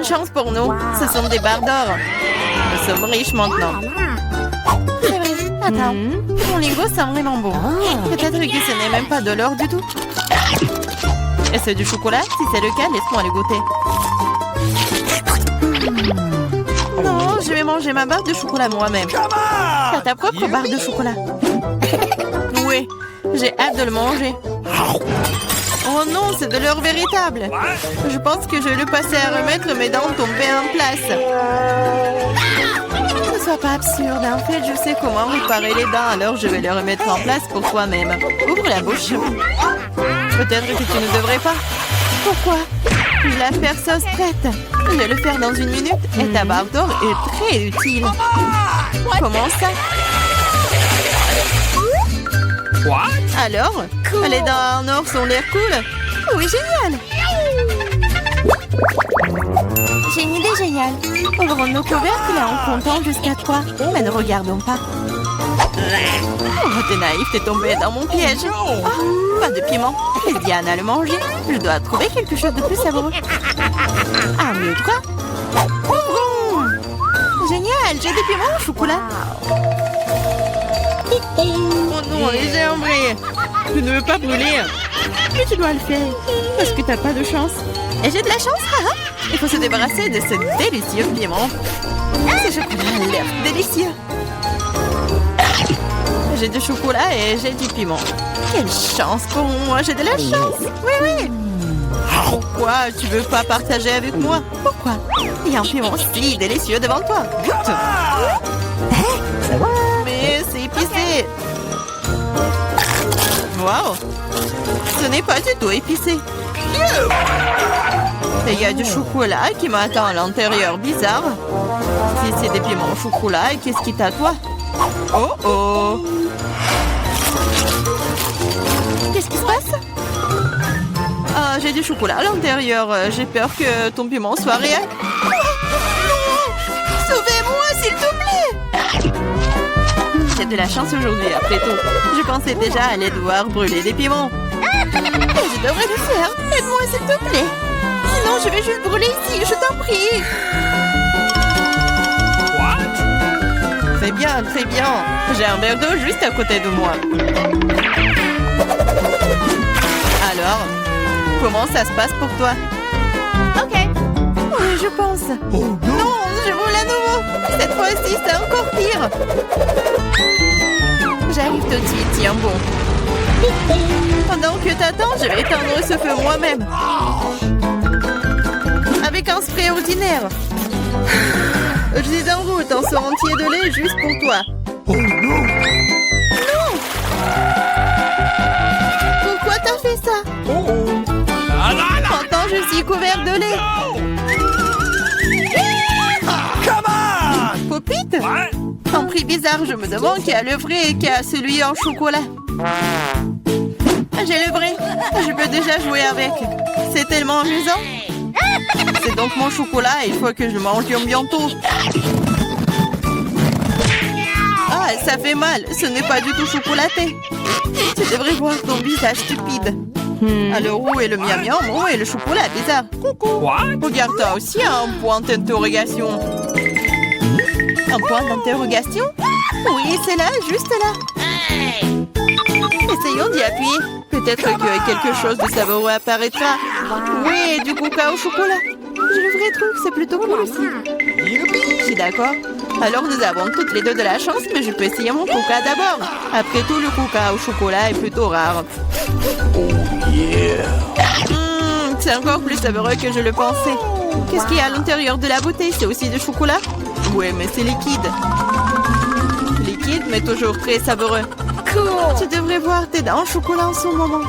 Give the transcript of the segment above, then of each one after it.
chance pour nous. Ce sont des barres d'or. Nous sommes riches maintenant. C'est vrai. Attends. Mon lingot sent vraiment bon. Peut-être que ce n'est même pas de l'or du tout. Est-ce du chocolat? Si c'est le cas, laisse-moi le goûter. Non, je vais manger ma barre de chocolat moi-même. Fais ta propre barre de chocolat. Oui, j'ai hâte de le manger. Oh non, c'est de l'or véritable. Je pense que je vais le passer à remettre mes dents tombées en place. Ne sois pas absurde. En fait, je sais comment réparer les dents, alors je vais les remettre en place pour toi-même. Ouvre la bouche. Peut-être que tu ne devrais pas. Pourquoi? La faire sauce prête. Je vais le faire dans 1 minute et ta barre d'or est très utile. Comment ça? Alors, les dents en or sont l'air cool? Oui, génial! J'ai une idée géniale. Ouvrons nos couvercles en comptant jusqu'à 3. Mais ne regardons pas. Oh, t'es naïf, t'es tombé dans mon piège. Oh, pas de piment. Laisse Diana le manger. Je dois trouver quelque chose de plus savoureux. Ah, mieux quoi? Génial, j'ai des piments au chocolat. Oh non, j'ai embrayé. Je ne veux pas brûler. Mais tu dois le faire. Parce que t'as pas de chance. Et j'ai de la chance, haha. Il faut se débarrasser de ce délicieux piment. Ce chocolat a l'air délicieux. J'ai du chocolat et j'ai du piment. Quelle chance pour moi, j'ai de la chance. Oui, oui. Pourquoi tu veux pas partager avec moi? Pourquoi? Il y a un piment si délicieux devant toi. Goûte. Mais c'est épicé. Waouh. Ce n'est pas du tout épicé. Et il y a du chocolat qui m'attend à l'intérieur. Bizarre. Si c'est des piments au chocolat, qu'est-ce qui t'attend? Oh oh. Qu'est-ce qui se passe? Ah, j'ai du chocolat à l'intérieur. J'ai peur que ton piment soit réel. Oh, non! Sauvez-moi, s'il te plaît! J'ai de la chance aujourd'hui, après tout. Je pensais déjà aller devoir brûler des piments. Et je devrais le faire. Aide-moi, s'il te plaît. Sinon, je vais juste brûler ici, je t'en prie. Très bien, très bien. J'ai un verre d'eau juste à côté de moi. Alors, comment ça se passe pour toi? Ok. Oui, je pense. Oh, non, je roule à nouveau. Cette fois-ci, c'est encore pire. J'arrive tout de suite, tiens bon. Pendant que t'attends, je vais éteindre ce feu moi-même. Avec un spray ordinaire. Je suis en route, un seau entier de lait juste pour toi. Oh non! Non! Pourquoi t'as fait ça? Pourtant, je suis couvert de lait. Popite? Un prix bizarre, je me demande qui a le vrai et qui a celui en chocolat. J'ai le vrai. Je peux déjà jouer avec. C'est tellement amusant. C'est donc mon chocolat et il faut que je mange bientôt. Ah, ça fait mal. Ce n'est pas du tout chocolaté. Tu devrais voir ton visage stupide. Alors où est le miam miam? Où est le chocolat bizarre? Regarde, toi aussi un point d'interrogation. Un point d'interrogation? Oui, c'est là, juste là. Essayons d'y appuyer. Peut-être que quelque chose de savoureux apparaîtra. Oui, du coca au chocolat. J'ai le vrai truc, c'est plutôt cool aussi. Je suis d'accord. Alors nous avons toutes les deux de la chance, mais je peux essayer mon coca d'abord. Après tout, le coca au chocolat est plutôt rare. C'est encore plus savoureux que je le pensais. Qu'est-ce qu'il y a à l'intérieur de la bouteille? C'est aussi du chocolat? Oui, mais c'est liquide. Liquide, mais toujours très savoureux. Tu devrais voir tes dents en chocolat en ce moment.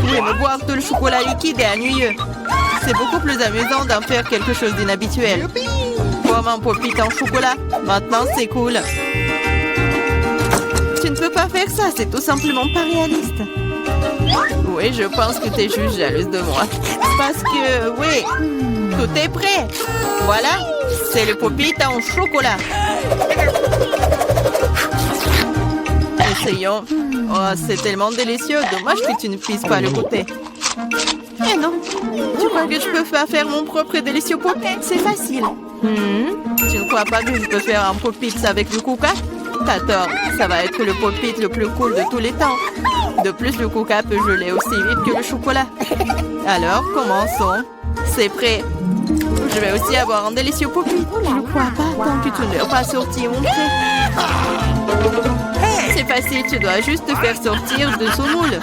Oui, mais boire tout le chocolat liquide est ennuyeux. C'est beaucoup plus amusant d'en faire quelque chose d'inhabituel. Comme un popite en chocolat. Maintenant, c'est cool. Tu ne peux pas faire ça, c'est tout simplement pas réaliste. Oui, je pense que tu es juste jalouse de moi. Parce que, oui, tout est prêt. Voilà, c'est le popite en chocolat. Essayons. Oh, c'est tellement délicieux. Dommage que tu ne puisses pas le goûter. Eh non, tu crois crois que je peux pas faire mon propre et délicieux pop-it? C'est facile. Tu ne crois pas que je peux faire un pop-it avec le coca? T'as tort, ça va être le pop-it le plus cool de tous les temps. De plus, le coca peut geler aussi vite que le chocolat. Alors, commençons. C'est prêt. Je vais aussi avoir un délicieux pop-it. Je ne crois pas tant que tu ne l'as pas sorti mon prêt. C'est facile, tu dois juste te faire sortir de son moule.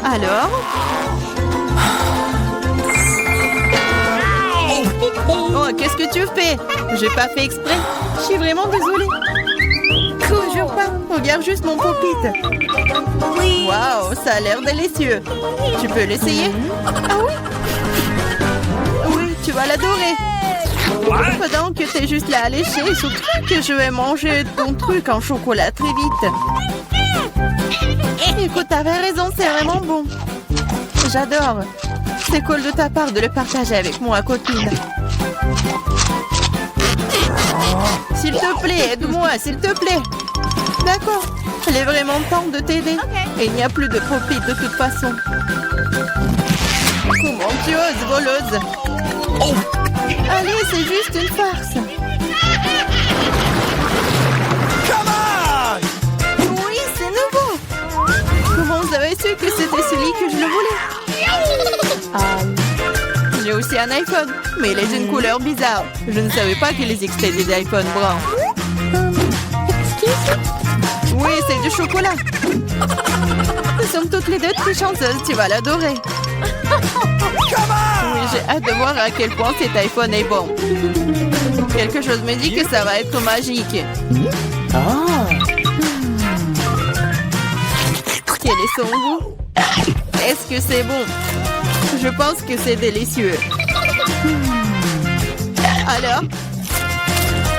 Alors? Oh, qu'est-ce que tu fais? J'ai pas fait exprès. Je suis vraiment désolée. Toujours pas. Regarde juste mon pop-it. Waouh, ça a l'air délicieux. Tu peux l'essayer? Ah oui? Oui, tu vas l'adorer. Pendant que t'es juste là à lécher, surtout que je vais manger ton truc en chocolat très vite. Écoute, t'avais raison, c'est vraiment bon. J'adore. C'est cool de ta part de le partager avec moi, copine. S'il te plaît, aide-moi, s'il te plaît. D'accord. Il est vraiment temps de t'aider. Et il n'y a plus de pop-it de toute façon. Comment tu oses, voleuse? Allez, c'est juste une farce. Oui, c'est nouveau. Comment vous avez su que c'était celui que je le voulais? J'ai aussi un iPhone, mais il est d'une couleur bizarre. Je ne savais pas qu'il existait des iPhones bruns. Oui, c'est du chocolat. Nous sommes toutes les deux très chanceuses, tu vas l'adorer. Oui, j'ai hâte de voir à quel point cet iPhone est bon. Quelque chose me dit que ça va être magique. Quel est son goût? Est-ce que c'est bon? Je pense que c'est délicieux. Alors?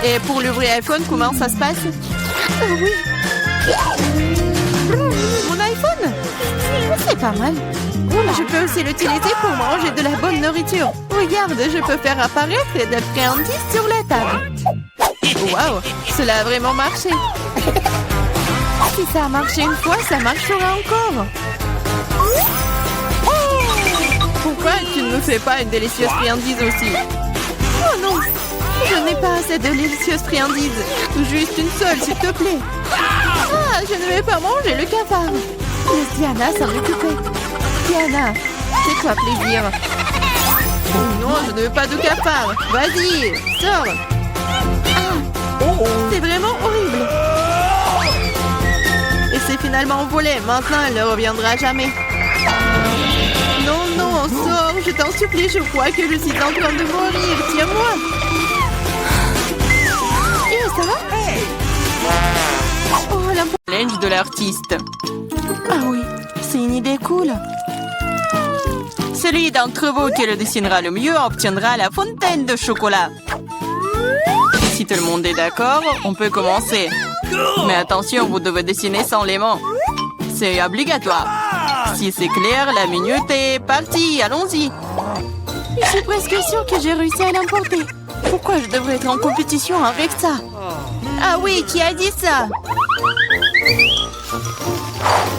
Et pour le vrai iPhone, comment ça se passe? Oui. Mon iPhone? C'est pas mal. Je peux aussi l'utiliser pour manger de la bonne nourriture. Regarde, je peux faire apparaître des friandises sur la table. Waouh, cela a vraiment marché. Si ça a marché une fois, ça marchera encore. Pourquoi tu ne me fais pas une délicieuse friandise aussi? Oh non, je n'ai pas assez de délicieuses friandises. Juste une seule, s'il te plaît. Ah, je ne vais pas manger le cafard. Laisse Diana s'en occuper. Diana, fais-toi plaisir. Oh non, je ne veux pas de cafard. Vas-y, sors. C'est vraiment horrible. Et c'est finalement volé. Maintenant, elle ne reviendra jamais. Non, non, sors. Je t'en supplie, je crois que je suis en train de mourir. Tiens-moi. Ça va? Oh, la challenge de l'artiste. Ah oui, c'est une idée cool. Celui d'entre vous qui le dessinera le mieux obtiendra la fontaine de chocolat. Si tout le monde est d'accord, on peut commencer. Mais attention, vous devez dessiner sans les mains. C'est obligatoire. Si c'est clair, la minute est partie. Allons-y. Je suis presque sûre que j'ai réussi à l'emporter. Pourquoi je devrais être en compétition avec ça? Ah oui, qui a dit ça?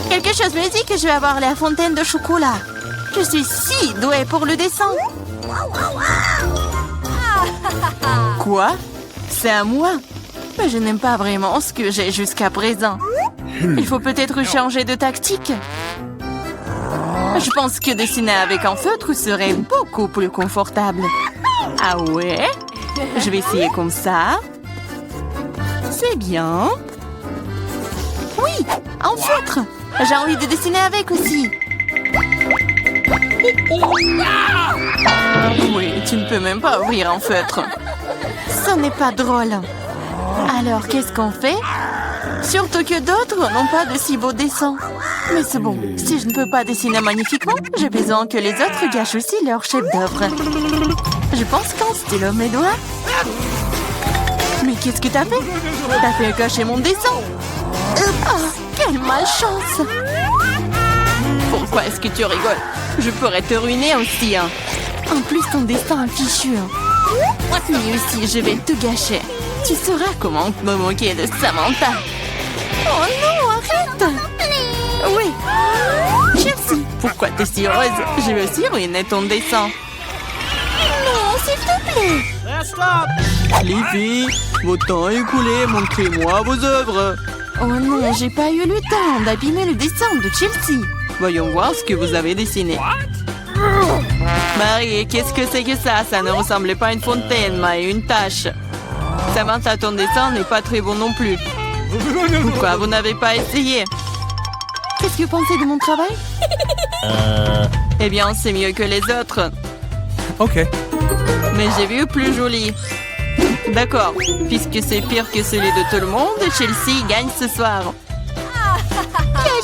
Quelque chose me dit que je vais avoir la fontaine de chocolat. Je suis si douée pour le dessin. Quoi? C'est à moi? Mais je n'aime pas vraiment ce que j'ai jusqu'à présent. Il faut peut-être changer de tactique. Je pense que dessiner avec un feutre serait beaucoup plus confortable. Ah ouais? Je vais essayer comme ça. C'est bien. Oui, un feutre. J'ai envie de dessiner avec aussi. Oui, tu ne peux même pas ouvrir un feutre. Ce n'est pas drôle. Alors, qu'est-ce qu'on fait? Surtout que d'autres n'ont pas de si beaux dessins. Mais c'est bon, si je ne peux pas dessiner magnifiquement, j'ai besoin que les autres gâchent aussi leur chef-d'œuvre. Je pense qu'un stylo mes doigts. Mais qu'est-ce que t'as fait? T'as fait gâcher mon dessin. Oh, quelle malchance! Pourquoi est-ce que tu rigoles? Je pourrais te ruiner aussi, hein. En plus, ton destin est fichu. Lui aussi, je vais te gâcher. Tu sauras comment me moquer de Samantha. Oh non, arrête! Oui. Chelsea, pourquoi Pourquoi t'es si heureuse? Je veux aussi ruiner ton dessin. Non, s'il te plaît. Les filles, votre temps est écoulé, montrez-moi vos œuvres. Oh non, j'ai pas eu le temps d'abîmer le dessin de Chelsea. Voyons voir ce que vous avez dessiné. Marie, qu'est-ce que c'est que ça? Ça ne ressemblait pas à une fontaine, mais à une tache. Samantha, ton dessin n'est pas très bon non plus. Pourquoi vous n'avez pas essayé? Qu'est-ce que vous pensez de mon travail? Eh bien, c'est mieux que les autres. Ok. Mais j'ai vu plus joli. D'accord, puisque c'est pire que celui de tout le monde, Chelsea gagne ce soir.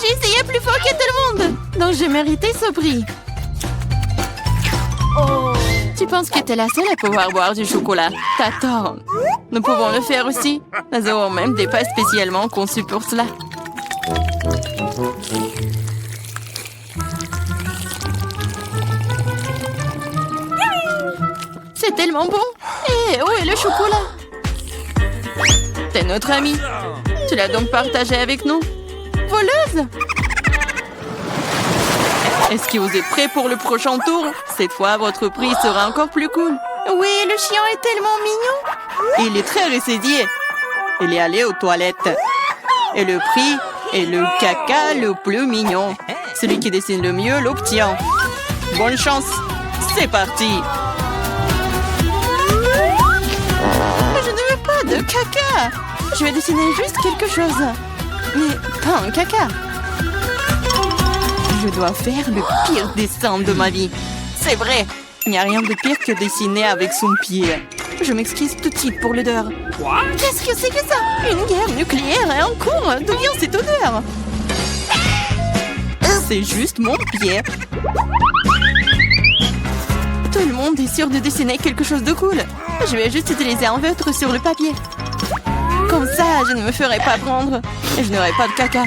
J'ai essayé plus fort que tout le monde, donc j'ai mérité ce prix. Tu penses que t'es la seule à pouvoir boire du chocolat? T'as tort. Nous pouvons le faire aussi. Nous avons même des pâtes spécialement conçues pour cela. C'est tellement bon. Et où est le chocolat? T'es notre amie. Tu l'as donc partagé avec nous? Voleuse! Est-ce que vous êtes prêts pour le prochain tour? Cette fois, votre prix sera encore plus cool. Oui, le chien est tellement mignon. Il est très récédié. Il est allé aux toilettes. Et le prix est le caca le plus mignon. Celui qui dessine le mieux l'obtient. Bonne chance. C'est parti. Je ne veux pas de caca. Je vais dessiner juste quelque chose. Mais pas un caca. Je dois faire le pire dessin de ma vie. C'est vrai. Il n'y a rien de pire que dessiner avec son pied. Je m'excuse tout de suite pour l'odeur. Qu'est-ce que c'est que ça? Une guerre nucléaire est en cours. D'où vient cette odeur? C'est juste mon pied. Tout le monde est sûr de dessiner quelque chose de cool. Je vais juste utiliser un feutre sur le papier. Comme ça, je ne me ferai pas prendre. Et je n'aurai pas de caca.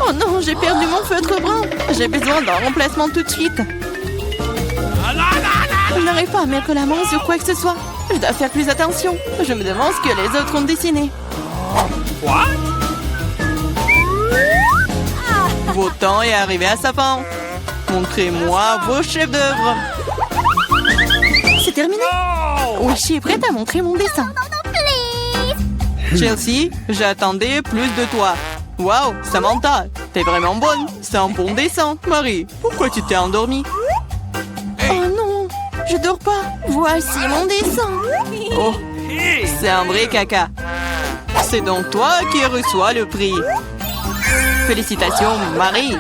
Oh non, j'ai perdu mon feutre brun. J'ai besoin d'un remplacement tout de suite. Je n'arrive pas à mettre la main sur quoi que ce soit. Je dois faire plus attention. Je me demande ce que les autres ont dessiné. Votre temps est arrivé à sa fin. Montrez-moi vos chefs d'œuvre. C'est terminé. Oui, je suis prête à montrer mon dessin. Chelsea, j'attendais plus de toi. Waouh, Samantha, t'es vraiment bonne. C'est un bon dessin. Marie, pourquoi tu t'es endormie? Oh non, je dors pas. Voici mon dessin. Oh, c'est un vrai caca. C'est donc toi qui reçois le prix. Félicitations, Marie.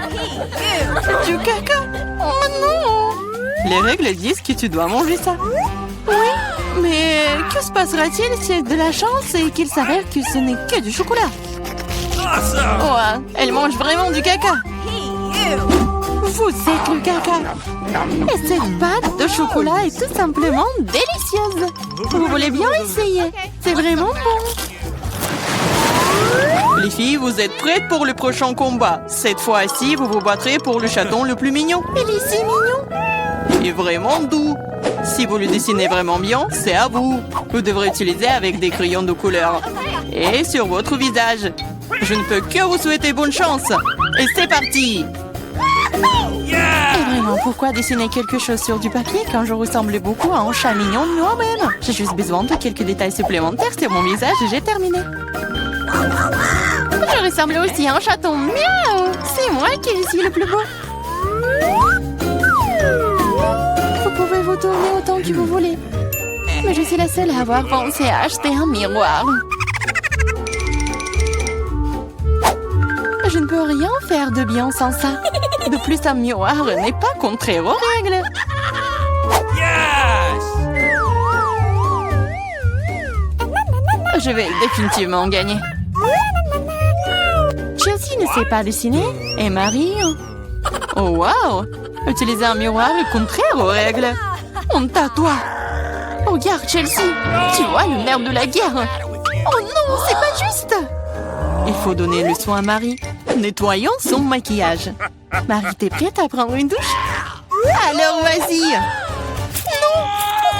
Du caca? Oh non. Les règles disent que tu dois manger ça. Oui, mais que se passera-t-il si elle a de la chance et qu'il s'avère que ce n'est que du chocolat? Ouais, elle mange vraiment du caca. Vous êtes le caca. Et cette pâte de chocolat est tout simplement délicieuse. Vous voulez bien essayer? C'est vraiment bon. Les filles, vous êtes prêtes pour le prochain combat. Cette fois-ci, vous vous battrez pour le chaton le plus mignon. Il est si mignon. Et vraiment doux. Si vous le dessinez vraiment bien, c'est à vous. Vous devrez utiliser avec des crayons de couleur. Et sur votre visage. Je ne peux que vous souhaiter bonne chance. Et c'est parti. Et vraiment, pourquoi dessiner quelque chose sur du papier quand je ressemble beaucoup à un chat mignon de moi-même? J'ai juste besoin de quelques détails supplémentaires sur mon visage et j'ai terminé. Je ressemble aussi à un chaton. Miaou! C'est moi qui suis le plus beau. Vous pouvez vous tourner autant que vous voulez. Mais je suis la seule à avoir pensé à acheter un miroir. Je ne peux rien faire de bien sans ça. De plus, un miroir n'est pas contraire aux règles. Je vais définitivement gagner. Chelsea ne sait pas dessiner. Et Marie... Oh, wow! Utiliser un miroir est contraire aux règles. Honte à toi. Regarde, Chelsea. Tu vois le nerf de la guerre. Oh non, c'est pas juste. Il faut donner le soin à Marie. Nettoyons son maquillage. Marie, t'es prête à prendre une douche? Alors, vas-y.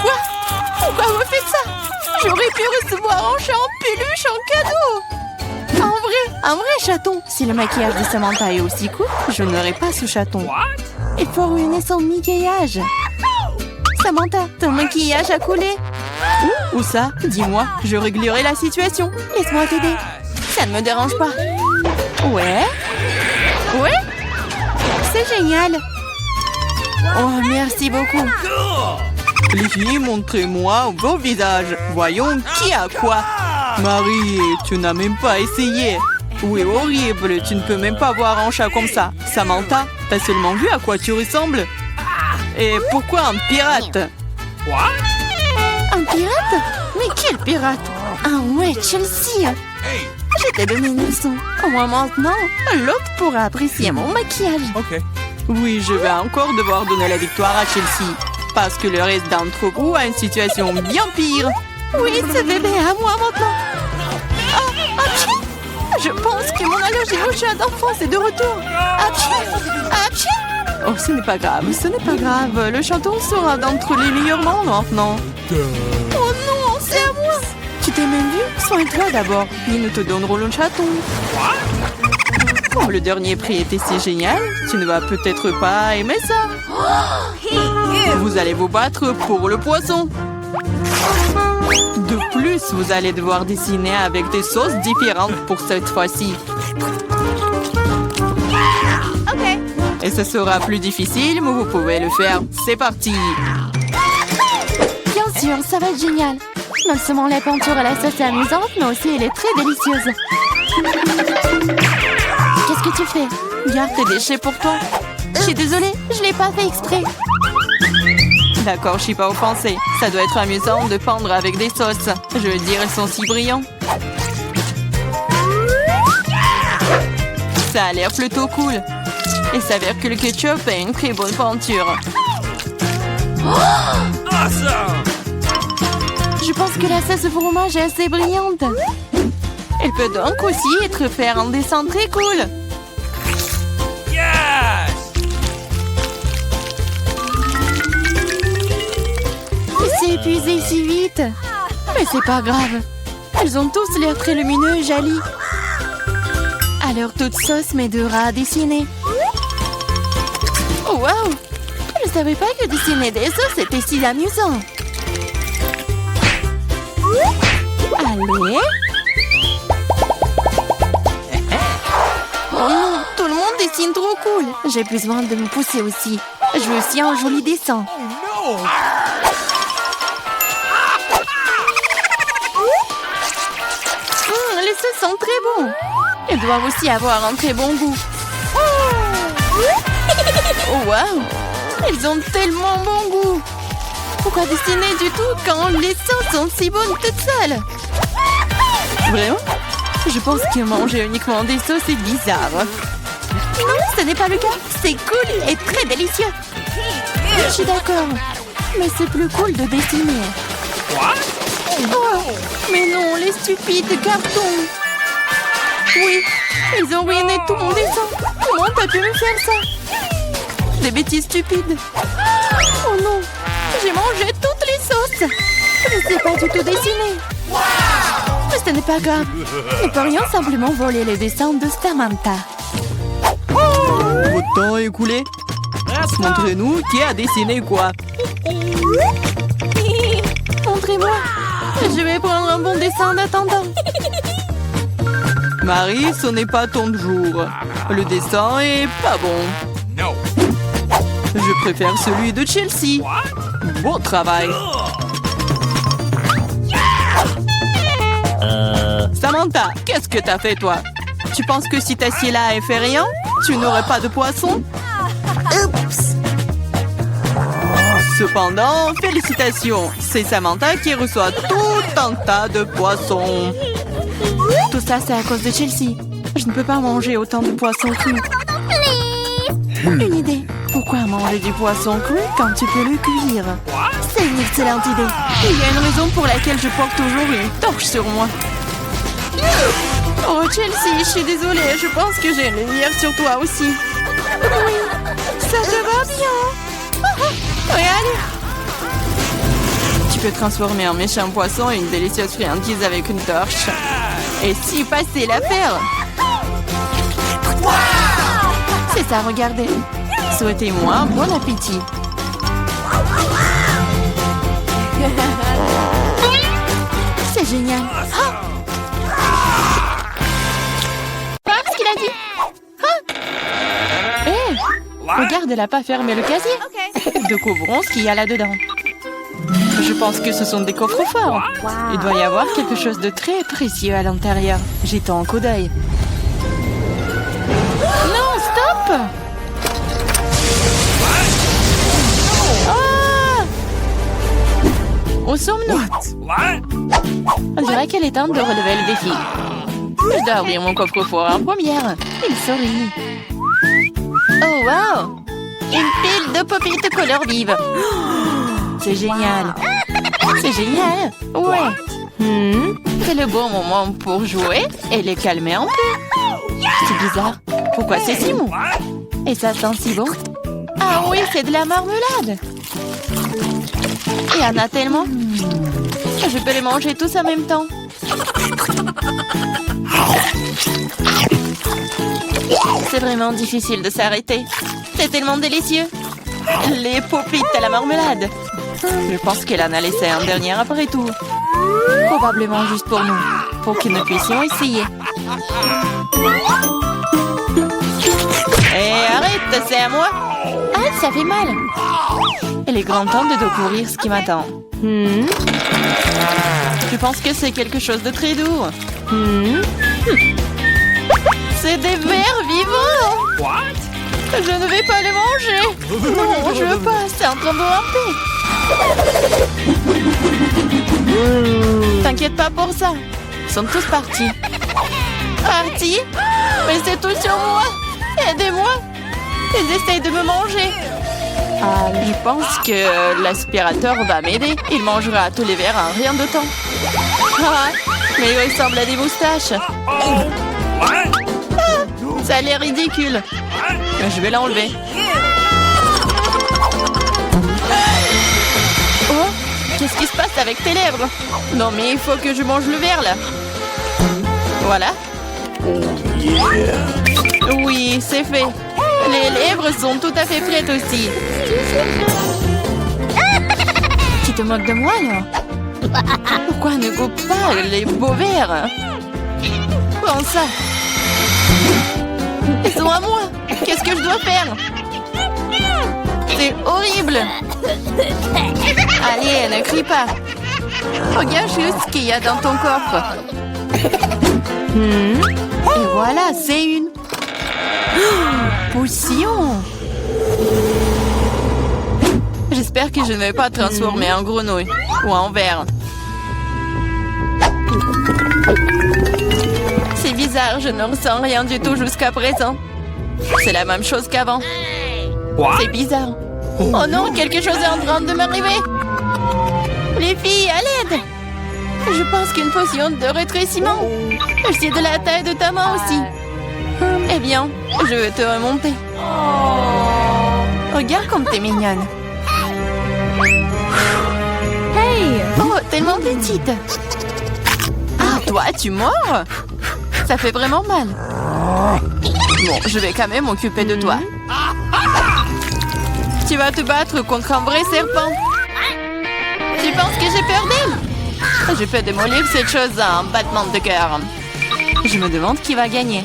Non, pourquoi vous faites ça? J'aurais pu recevoir un chat en peluche en cadeau. Un vrai chaton. Si le maquillage de Samantha est aussi cool, je n'aurai pas ce chaton. Il faut ruiner son maquillage. Samantha, ton maquillage a coulé. Où ça? Dis-moi, je réglerai la situation. Laisse-moi t'aider. Ça ne me dérange pas. Ouais? C'est génial. Oh, merci beaucoup. Les filles, montrez-moi vos visages. Voyons qui a quoi. Marie, tu n'as même pas essayé. Oui, horrible, tu ne peux même pas voir un chat comme ça. Samantha, t'as seulement vu à quoi tu ressembles? Et pourquoi un pirate? Un pirate? Mais quel pirate? Ah ouais, Chelsea. Je t'ai donné une leçon. Au moins maintenant, l'autre pourra apprécier mon maquillage. Oui, je vais encore devoir donner la victoire à Chelsea. Parce que le reste d'entre vous a une situation bien pire. Oui, ce bébé est à moi maintenant. Apchi! Je pense que mon allergie au chat d'enfance est de retour. Apchi! Oh, ce n'est pas grave, ce n'est pas grave. Le chaton sera d'entre les meilleurs membres maintenant. Oh non, c'est à moi. Tu t'es même vu? Soigne-toi d'abord, puis nous te donnerons le chaton. Comme le dernier prix était si génial, tu ne vas peut-être pas aimer ça. Vous allez vous battre pour le poisson. De plus, vous allez devoir dessiner avec des sauces différentes pour cette fois-ci. Et ce sera plus difficile, mais vous pouvez le faire. C'est parti. Bien sûr, ça va être génial. Non seulement la peinture à la sauce est amusante, mais aussi elle est très délicieuse. Qu'est-ce que tu fais? Garde tes déchets pour toi. Je suis désolée, je l'ai pas fait exprès. D'accord, je suis pas offensée. Ça doit être amusant de peindre avec des sauces. Je veux dire, elles sont si brillants. Ça a l'air plutôt cool. Il s'avère que le ketchup est une très bonne peinture. Je pense que la sauce au fromage est assez brillante. Elle peut donc aussi faire un dessin très cool. Il s'est épuisé si vite. Mais c'est pas grave. Ils ont tous l'air très lumineux et jolis. Alors toute sauce m'aidera à dessiner. Oh, wow! Je savais pas que dessiner des sauces était si amusant. Allez. Oh non, tout le monde dessine trop cool. J'ai besoin de me pousser aussi. Je veux aussi un joli dessin. Les sauces sont très bons. Ils doivent aussi avoir un très bon goût. Oh wow! Ils ont tellement bon goût. Pourquoi dessiner du tout quand les sauces sont si bonnes toutes seules? Vraiment? Je pense que manger uniquement des sauces est bizarre. Non, ce n'est pas le cas. C'est cool et très délicieux. Je suis d'accord. Mais c'est plus cool de dessiner. Oh, mais non, les stupides cartons. Oui, ils ont ruiné tout mon dessin. Comment t'as pu me faire ça? Des bêtises stupides. Oh non, j'ai mangé toutes les sauces. Je ne sais pas du tout dessiner. Mais ce n'est pas grave. Nous pourrions simplement voler les dessins de Samantha. Votre temps est écoulé. Montrez-nous qui a dessiné quoi. Montrez-moi. Je vais prendre un bon dessin en attendant. Marie, ce n'est pas ton jour. Le dessin est pas bon. Je préfère celui de Chelsea. Bon travail. Samantha, qu'est-ce que t'as fait toi? Tu penses que si t'assieds là et fais rien, tu n'aurais pas de poisson? Oups! Cependant, félicitations. C'est Samantha qui reçoit tout un tas de poissons. Tout ça, c'est à cause de Chelsea. Je ne peux pas manger autant de poissons crus. Une idée. Pourquoi manger du poisson cru quand tu peux le cuire? C'est une excellente idée. Il y a une raison pour laquelle je porte toujours une torche sur moi. Oh, Chelsea, je suis désolée. Je pense que j'ai une lumière sur toi aussi. Oui, ça te va bien. Regarde. Tu peux transformer un méchant poisson en une délicieuse friandise avec une torche. Et si facile à faire. C'est ça, regardez. Souhaitez-moi un bon appétit. C'est génial. Ah! Qu'est-ce qu'il a dit? Ah! Hé! Regarde, elle n'a pas fermé le casier. Découvrons ce qu'il y a là-dedans. Je pense que ce sont des coffres forts. Il doit y avoir quelque chose de très précieux à l'intérieur. Jetons un coup d'œil. Non, stop! Ah! Où sommes-nous? On dirait qu'elle est temps de relever le défi. Je dois ouvrir mon coffre-fort en première. Il sourit. Oh, wow! Une pile de pop-it couleur vive. C'est génial. C'est génial. Ouais. C'est le bon moment pour jouer et les calmer un peu. C'est bizarre. Pourquoi c'est si mou? Et ça sent si bon. Ah oui, c'est de la marmelade. Il y en a tellement. Je peux les manger tous en même temps. C'est vraiment difficile de s'arrêter. C'est tellement délicieux. Les pop-it à la marmelade. Je pense qu'elle en a laissé un dernier après tout. Probablement juste pour nous. Pour que nous puissions essayer. Hé, arrête, c'est à moi. Ah, ça fait mal. Il est grand temps de découvrir ce qui m'attend. Je pense que c'est quelque chose de très doux. C'est des vers vivants. Je ne vais pas les manger. Non, je veux pas. C'est en train de ramper. T'inquiète pas pour ça. Ils sont tous partis. Partis? Mais c'est tout sur moi. Aidez-moi. Ils essayent de me manger. Je pense que l'aspirateur va m'aider. Il mangera tous les verres en rien de temps. Ah, mais il ressemble à des moustaches. Ça a l'air ridicule. Je vais l'enlever. Oh, qu'est-ce qui se passe avec tes lèvres? Non, mais il faut que je mange le verre, là. Voilà. Oui, c'est fait. Les lèvres sont tout à fait prêtes aussi. Tu te moques de moi, là? Pourquoi ne goûte pas les beaux verres? Prends ça. Ils sont à moi. Qu'est-ce que je dois faire? C'est horrible. Allez, ne crie pas. Regarde juste ce qu'il y a dans ton coffre. Et voilà, c'est une potion. J'espère que je ne vais pas transformer en grenouille ou en ver. C'est bizarre, je ne ressens rien du tout jusqu'à présent. C'est la même chose qu'avant. C'est bizarre. Oh non, quelque chose est en train de m'arriver. Les filles, à l'aide. Je pense qu'une potion de rétrécissement. C'est de la taille de ta main aussi. Eh bien, je vais te remonter. Regarde comme t'es mignonne. Hey! Oh, tellement petite. Ah, toi, tu mords? Ça fait vraiment mal. Bon, je vais quand même m'occuper de toi. Tu vas te battre contre un vrai serpent. Tu penses que j'ai peur d'elle? Je peux démolir cette chose en battement de cœur. Je me demande qui va gagner.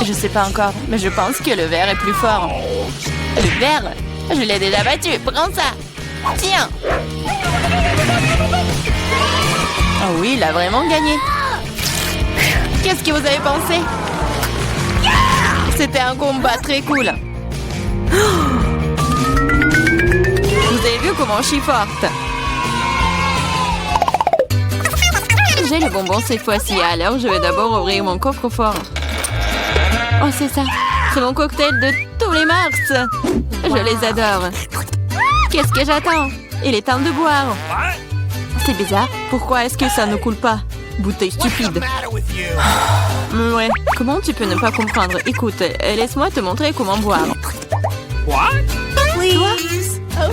Je sais pas encore, mais je pense que le ver est plus fort. Le ver? Je l'ai déjà battu. Prends ça. Tiens. Oh oui, il a vraiment gagné. Qu'est-ce que vous avez pensé? C'était un combat très cool. Vous avez vu comment je suis forte? J'ai le bonbon cette fois-ci, alors je vais d'abord ouvrir mon coffre-fort. Oh, c'est ça. C'est mon cocktail de tous les mars. Je les adore. Qu'est-ce que j'attends? Il est temps de boire. C'est bizarre. Pourquoi est-ce que ça ne coule pas? Bouteille stupide. Ouais. Comment tu peux ne pas comprendre? Écoute, laisse-moi te montrer comment boire. Toi?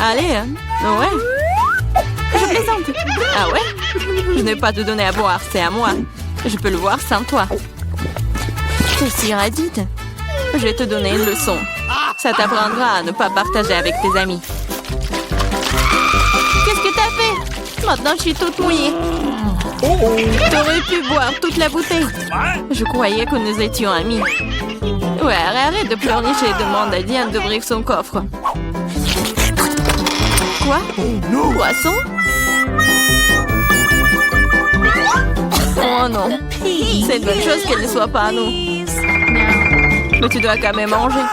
Allez, hein? Ouais. Je plaisante. Ah ouais? Je n'ai pas te donner à boire, c'est à moi. Je peux le voir sans toi. T'es si radide. Je vais te donner une leçon. Ça t'apprendra à ne pas partager avec tes amis. Qu'est-ce que t'as fait? Maintenant, je suis toute mouillée. T'aurais pu boire toute la bouteille. Je croyais que nous étions amis. Ouais, arrête de pleurnicher et demande à Diane d'ouvrir son coffre. Quoi? Poisson? Oh non. C'est une bonne chose qu'elle ne soit pas à nous. Mais tu dois quand même manger.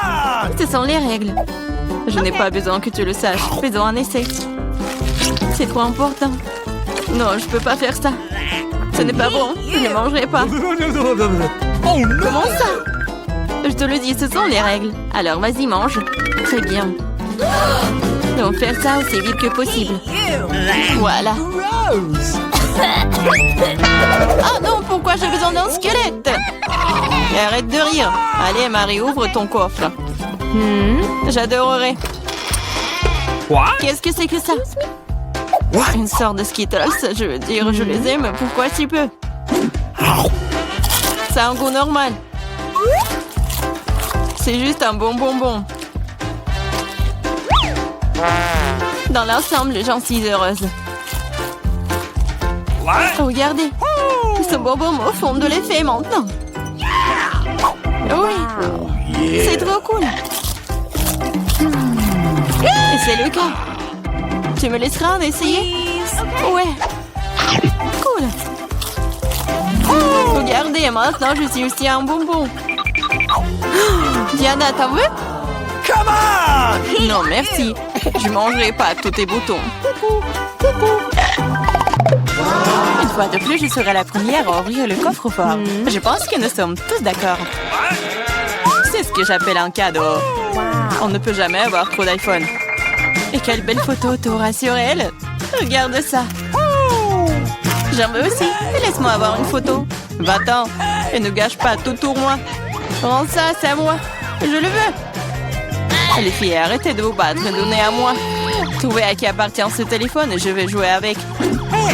Ce sont les règles. Je n'ai pas besoin que tu le saches. Faisons un essai. C'est trop important. Non, je peux pas faire ça. Ce n'est pas bon. Je ne mangerai pas. Comment ça? Je te le dis, ce sont les règles. Alors vas-y, mange. Très bien. Donc faire ça aussi vite que possible. Voilà. Oh non, pourquoi j'ai besoin d'un squelette? Et arrête de rire. Allez, Marie, ouvre ton coffre. J'adorerais. Qu'est-ce que c'est que ça? Une sorte de Skittles. Je veux dire, je les aime. Pourquoi si peu? Ça a un goût normal. C'est juste un bon bonbon. Dans l'ensemble, j'en suis heureuse. Regardez. Ce bonbon me font de l'effet maintenant. Oui. C'est trop cool. Et c'est le cas. Tu me laisseras en essayer? Ouais. Cool. Regardez, maintenant je suis aussi un bonbon. Diana, t'en veux? Non, merci. Je mangerai pas tous tes boutons. Une fois de plus, je serai la première à ouvrir le coffre-fort. Je pense que nous sommes tous d'accord. C'est ce que j'appelle un cadeau. On ne peut jamais avoir trop d'iPhone. Et quelle belle photo t'auras sur elle. Regarde ça. J'en veux aussi. Laisse-moi avoir une photo. Va-t'en. Et ne gâche pas tout pour moi. Rends ça, c'est à moi. Je le veux. Les filles, arrêtez de vous battre. Donnez à moi. Trouvez à qui appartient ce téléphone et je vais jouer avec.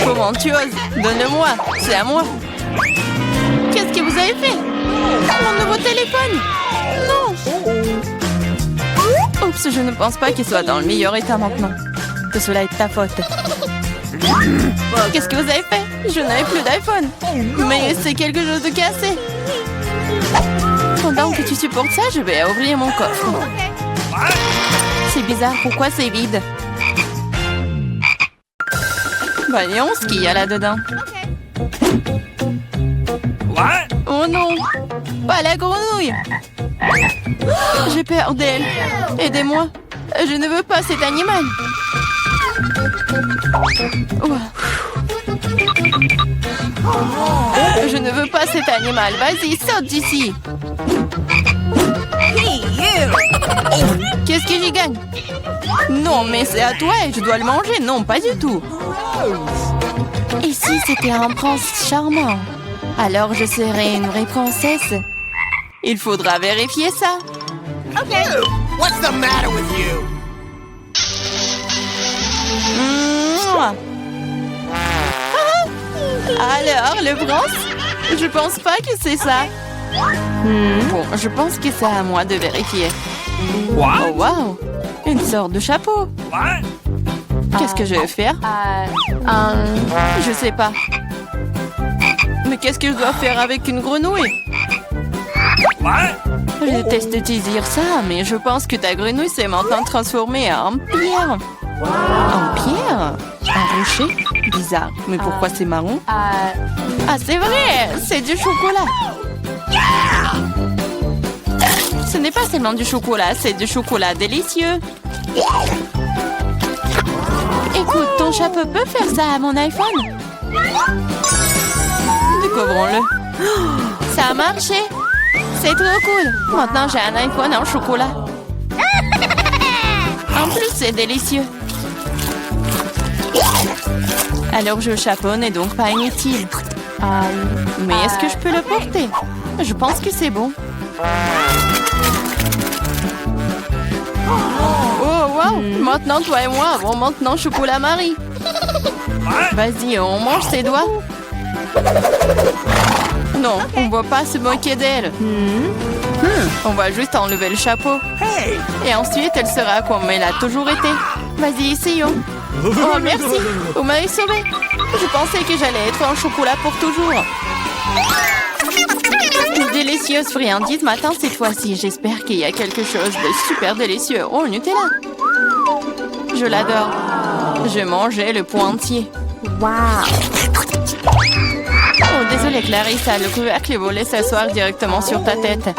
Comment tu oses? Donne-le-moi. C'est à moi. Qu'est-ce que vous avez fait? Mon nouveau téléphone? Non. Oups, je ne pense pas qu'il soit dans le meilleur état maintenant. Que cela est ta faute. Qu'est-ce que vous avez fait? Je n'avais plus d'iPhone. Mais c'est quelque chose de cassé. Pendant que tu supportes ça, je vais ouvrir mon coffre. C'est bizarre, pourquoi c'est vide? Voyons ce qu'il y a là-dedans. Oh non! Pas la grenouille! J'ai peur d'elle. Aidez-moi. Je ne veux pas cet animal. Je ne veux pas cet animal. Vas-y, saute d'ici. Qu'est-ce que j'y gagne? Non, mais c'est à toi et je dois le manger. Non, pas du tout. Et si c'était un prince charmant? Alors je serais une vraie princesse. Il faudra vérifier ça. Okay. What's the matter with you? Alors, le prince? Je pense pas que c'est ça. Bon, je pense que c'est à moi de vérifier. Oh, wow! Une sorte de chapeau. Qu'est-ce que je vais faire? Je sais pas. Mais qu'est-ce que je dois faire avec une grenouille? Je déteste te dire ça, mais je pense que ta grenouille s'est maintenant transformée en pierre. En pierre? Un rocher? Bizarre. Mais pourquoi c'est marron? Ah, c'est vrai! C'est du chocolat! Ce n'est pas seulement du chocolat, c'est du chocolat délicieux. Écoute, ton chapeau peut faire ça à mon iPhone? Découvrons-le. Ça a marché! C'est trop cool! Maintenant, j'ai un iPhone en chocolat. En plus, c'est délicieux. Alors, le chapeau n'est donc pas inutile. Mais est-ce que je peux le porter? Je pense que c'est bon. Oh, wow! Maintenant, toi et moi avons maintenant chocolat Marie. Vas-y, on mange ses doigts. Non, on ne va pas se moquer d'elle. On va juste enlever le chapeau. Hey! Et ensuite, elle sera comme elle a toujours été. Vas-y, essayons. Oh, merci. Vous m'avez sauvé. Je pensais que j'allais être en chocolat pour toujours. Une délicieuse friandise matin cette fois-ci. J'espère qu'il y a quelque chose de super délicieux. Oh, Nutella. Je l'adore. Je mangeais le pot entier. Oh, désolée Clarissa, le couvercle est volé s'asseoir directement sur ta tête.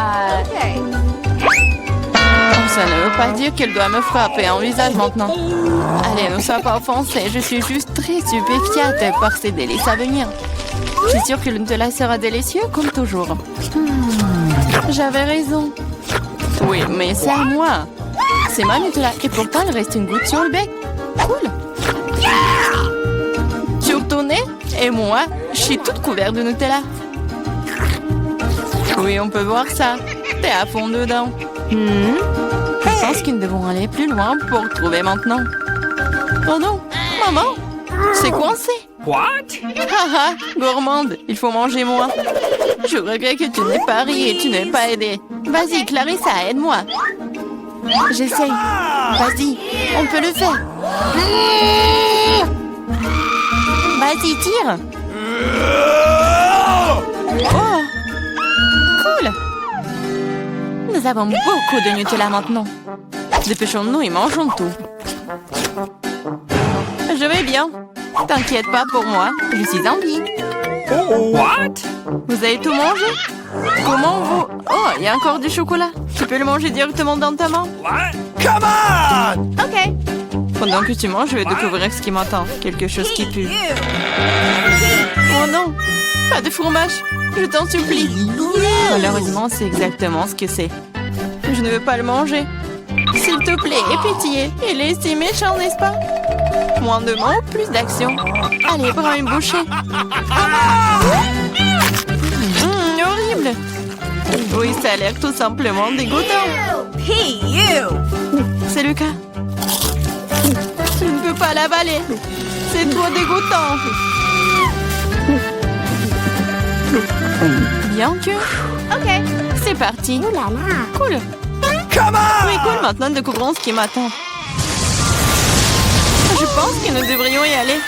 Ça ne veut pas dire qu'elle doit me frapper en visage maintenant. Allez, ne sois pas offensée, je suis juste très stupéfiante par ces délices à venir. Je suis sûre que le Nutella sera délicieux comme toujours. J'avais raison. Oui, mais c'est à moi. C'est ma Nutella et pourtant il reste une goutte sur le bec. Cool. Sur ton nez et moi, je suis toute couverte de Nutella. Oui, on peut voir ça. T'es à fond dedans. Je pense que nous devons aller plus loin pour trouver maintenant. Oh non, maman, c'est coincé. What? Haha, gourmande, il faut manger moins. Je regrette que tu n'aies pas ri et tu n'aies pas aidé. Vas-y, Clarissa, aide-moi. J'essaye. Vas-y, on peut le faire. Vas-y, tire. Oh, cool. Nous avons beaucoup de Nutella maintenant. Dépêchons-nous et mangeons tout. Je vais bien. T'inquiète pas pour moi, je suis en vie. What? Vous avez tout mangé? Comment vous... Oh, il y a encore du chocolat. Tu peux le manger directement dans ta main? What? Come on! Ok. Pendant que tu manges, je vais découvrir ce qui m'attend. Quelque chose qui pue. Oh non, pas de fromage. Je t'en supplie. Malheureusement, c'est exactement ce que c'est. Je ne veux pas le manger. S'il te plaît, aie pitié. Il est si méchant, n'est-ce pas? Moins de mots, plus d'action. Allez, prends une bouchée. Horrible. Oui, ça a l'air tout simplement dégoûtant. C'est le cas. Je ne peux pas l'avaler. C'est trop dégoûtant. Bien que... Ok, c'est parti. Cool. Come on! Oui, cool. Maintenant, découvrons ce qui m'attend. Je pense que nous devrions y aller.